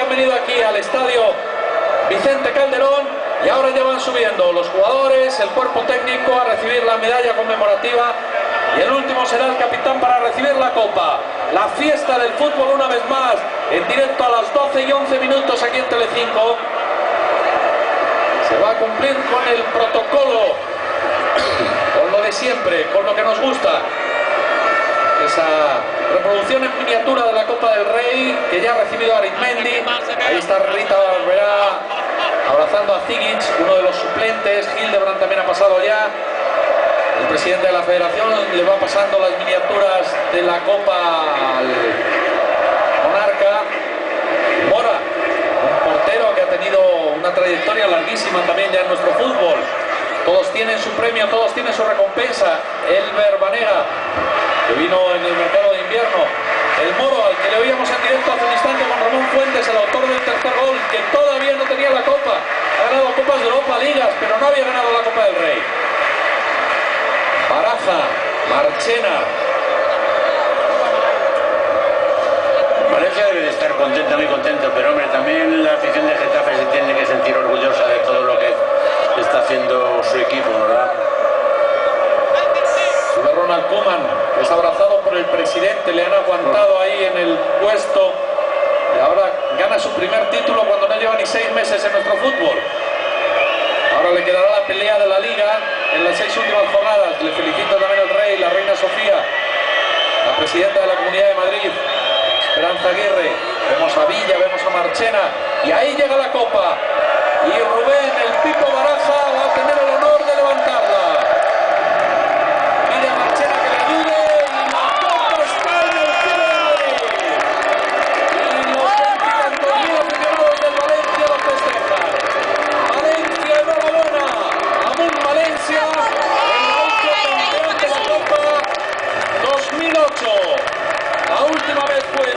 han venido aquí al estadio Vicente Calderón y ahora ya van subiendo los jugadores, el cuerpo técnico a recibir la medalla conmemorativa y el último será el capitán para recibir la copa. La fiesta del fútbol una vez más, en directo a las 12:11 aquí en Telecinco. Se va a cumplir con el protocolo, con lo de siempre, con lo que nos gusta. Esa reproducción en miniatura de la Copa del Rey que ya ha recibido Arizmendi. Ahí está Rita Barberá abrazando a Zigic, uno de los suplentes. Hildebrand también ha pasado ya. El presidente de la federación le va pasando las miniaturas de la Copa al monarca. Mora, un portero que ha tenido una trayectoria larguísima también ya en nuestro fútbol. Todos tienen su premio, todos tienen su recompensa. Elber Banega, que vino en el mercado de invierno. El Moro, al que le oíamos en directo hace un instante con Ramón Fuentes, el autor del tercer gol, que todavía no tenía la Copa. Ha ganado Copas de Europa, Ligas, pero no había ganado la Copa del Rey. Baraja, Marchena. Valencia debe de estar contenta, muy contento, pero hombre, también la afición de Getafe se tiene que sentir orgullosa de todo lo que está haciendo su equipo, ¿verdad? Sube Ronald Koeman, que es abrazado por el presidente, le han aguantado ahí en el puesto y ahora gana su primer título cuando no lleva ni 6 meses en nuestro fútbol. Ahora le quedará la pelea de la Liga en las 6 últimas jornadas. Le felicita también el rey, la reina Sofía, la presidenta de la Comunidad de Madrid, Esperanza Aguirre. Vemos a Villa, vemos a Marchena y ahí llega la Copa y Rubén, el Pipo Baraja, va a tener el honor de levantarla. Pide a Marchena que le ayude y la Copa está en el cielo de Madrid. Y los 25.000 aficionados del Valencia lo festejan. Valencia, enhorabuena. Amun Valencia, el Valencia campeón de la Copa 2008. La última vez fue